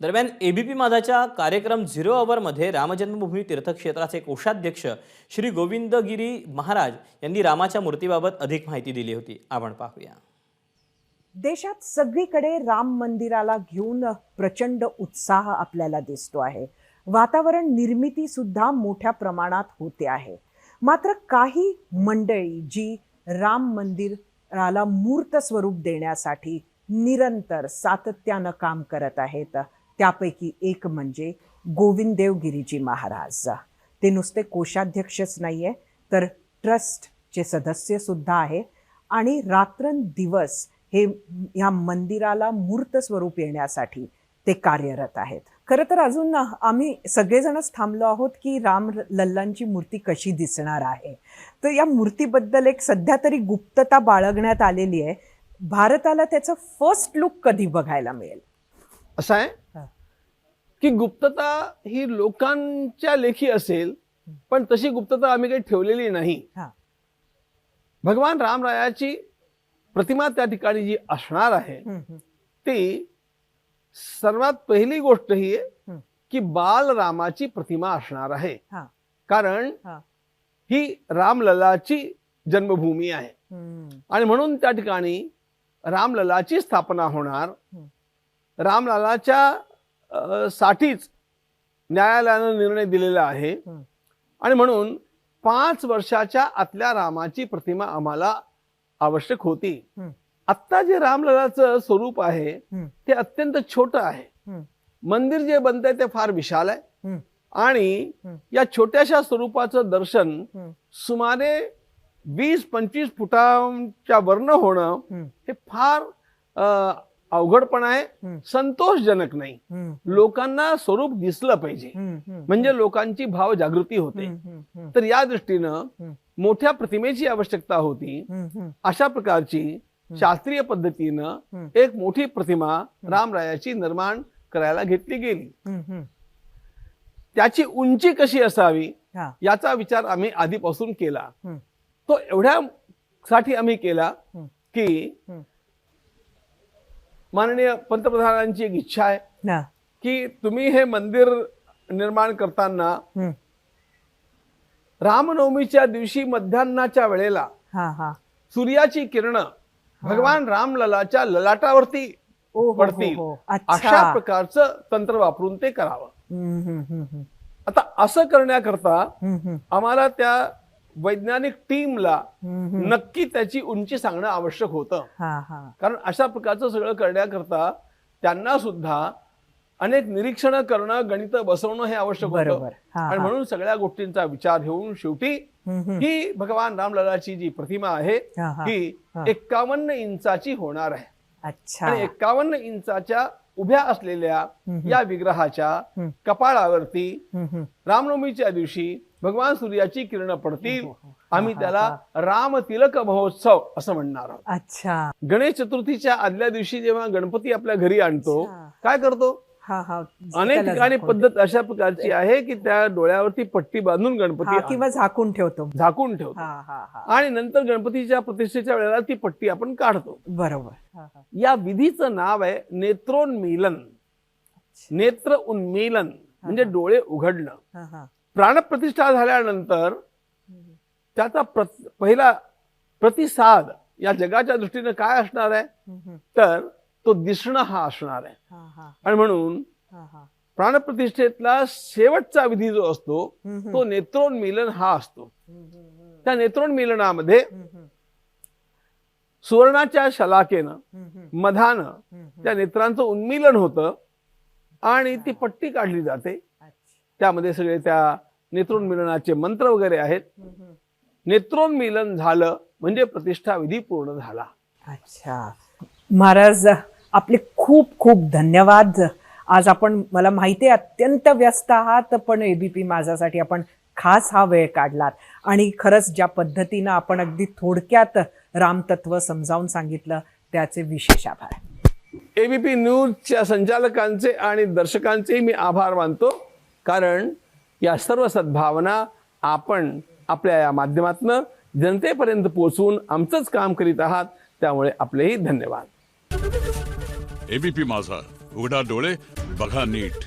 दरम्यान एबीपी माझाच्या कार्यक्रम 0 अवरमध्ये रामजन्मभूमी तीर्थक्षेत्राचे कोषाध्यक्ष श्री गोविंदगिरी महाराज यांनी रामाच्या मूर्तीबाबत अधिक माहिती दिली होती. आपण पाहूया. देशात सगळीकडे राम मंदिराला घेऊन प्रचंड उत्साह आपल्याला दिसतो आहे. वातावरण निर्मिती सुद्धा मोठ्या प्रमाणात होते आहे. मात्र काही मंडळी जी राम मंदिराला मूर्त स्वरूप देण्यासाठी निरंतर सातत्यानं काम करत आहेत, त्यापैकी एक म्हणजे गोविंददेवगिरीजी महाराज. ते नुसते कोषाध्यक्षच नाहीये तर ट्रस्टचे सदस्य सुद्धा आहे आणि रात्रंदिवस हे या मंदिराला मूर्त स्वरूप येण्यासाठी ते कार्यरत आहेत. खरं तर अजून आम्ही सगळेजणच थांबलो आहोत की राम लल्लांची मूर्ती कशी दिसणार आहे. तर या मूर्तीबद्दल एक सध्या तरी गुप्तता बाळगण्यात आलेली आहे. भारताला त्याचं फर्स्ट लुक कधी बघायला मिळेल? असं आहे की गुप्तता ही लोकांच्या लेखी असेल, पण तशी गुप्तता आम्ही काही ठेवलेली नाही. भगवान रामरायाची प्रतिमा त्या ठिकाणी जी असणार आहे ती सर्वात पहिली गोष्ट ही आहे की बालरामाची प्रतिमा असणार आहे. कारण ही रामललाची जन्मभूमी आहे आणि म्हणून त्या ठिकाणी रामललाची स्थापना होणार. रामललाच्या साठीच न्यायालयानं निर्णय दिलेला आहे आणि म्हणून 5 वर्षाच्या आतल्या रामाची प्रतिमा आम्हाला आवश्यक होती. आत्ता जे रामललाचं स्वरूप आहे ते अत्यंत छोटं आहे. मंदिर जे बनतंय ते फार विशाल आहे आणि या छोट्याशा स्वरूपाचं दर्शन सुमारे 20-25 फुटांच्या वरनं होणं हे फार अवघडपण आहे, संतोषजनक नाही. लोकांना स्वरूप दिसलं पाहिजे म्हणजे लोकांची भाव जागृती होते. तर या दृष्टीनं मोठ्या प्रतिमेची आवश्यकता होती. अशा प्रकारची शास्त्रीय पद्धतीनं एक मोठी प्रतिमा रामरायाची निर्माण करायला घेतली गेली. त्याची उंची कशी असावी याचा विचार आम्ही आधीपासून केला. तो एवढ्यासाठी आम्ही केला की माननीय पंतप्रधानांची एक इच्छा आहे की तुम्ही हे मंदिर निर्माण करताना रामनवमीच्या दिवशी मध्यान्हाच्या वेळेला सूर्याची किरण भगवान रामललाच्या ललाटावरती पडतील अशा प्रकारचं तंत्र वापरून ते करावं. आता असं करण्याकरता आम्हाला त्या वैज्ञानिक टीमला नक्की त्याची उंची सांगणं आवश्यक होतं. कारण अशा प्रकारचं सगळं करण्याकरता त्यांना सुद्धा अनेक निरीक्षण करणं, गणित बसवणं हे आवश्यक होतं. आणि म्हणून सगळ्या गोष्टींचा विचार घेऊन शेवटी ही भगवान रामललाची जी प्रतिमा आहे ही 51 इंचाची होणार आहे. आणि 51 इंचाच्या उभ्या असलेल्या या विग्रहाच्या कपाळावरती रामनवमीच्या दिवशी भगवान सूर्याची किरण पडतील. आम्ही त्याला राम तिलक महोत्सव असं म्हणणार आहोत. गणेश चतुर्थीच्या आदल्या दिवशी जेव्हा गणपती आपल्या घरी आणतो काय करतो? अनेक ठिकाणी पद्धत अशा प्रकारची आहे की त्या डोळ्यावरती पट्टी बांधून गणपती किंवा झाकून ठेवतो आणि नंतर गणपतीच्या प्रतिष्ठेच्या वेळेला ती पट्टी आपण काढतो. बरोबर. या विधीचं नाव आहे नेत्रोन्मीलन. नेत्र उन्मीलन म्हणजे डोळे उघडणं. प्राणप्रतिष्ठा झाल्यानंतर त्याचा पहिला प्रतिसाद या जगाच्या दृष्टीने काय असणार आहे तर तो दिसणं हा असणार आहे. आणि म्हणून प्राणप्रतिष्ठेतला शेवटचा विधी जो असतो तो नेत्रोन्मीलन हा असतो. त्या नेत्रोन्मीलनामध्ये सुवर्णाच्या शलाकेनं मधानं त्या नेत्रांचं उन्मीलन होतं आणि ती पट्टी काढली जाते. त्यामध्ये सगळे त्या नेत्रोन्मीलनाचे मंत्र वगैरे आहेत. नेत्रोन्मीलन झालं म्हणजे प्रतिष्ठा विधी पूर्ण झाला. अच्छा महाराज, आपले खूप खूप धन्यवाद. आज आपण, मला माहिती आहे अत्यंत व्यस्त आहात, पण एबीपी माझ्यासाठी आपण खास हा वेळ काढलात आणि खरंच ज्या पद्धतीनं आपण अगदी थोडक्यात रामतत्व समजावून सांगितलं त्याचे विशेष आभार. एबीपी न्यूजच्या संचालकांचे आणि दर्शकांचे मी आभार मानतो. कारण या सर्व सद्भावना आपण आपल्या या माध्यमातून जनतेपर्यंत पोहोचवून आमचंच काम करीत आहात. त्यामुळे आपलेही धन्यवाद. एबीपी माझा, उघडा डोळे बघा नीट.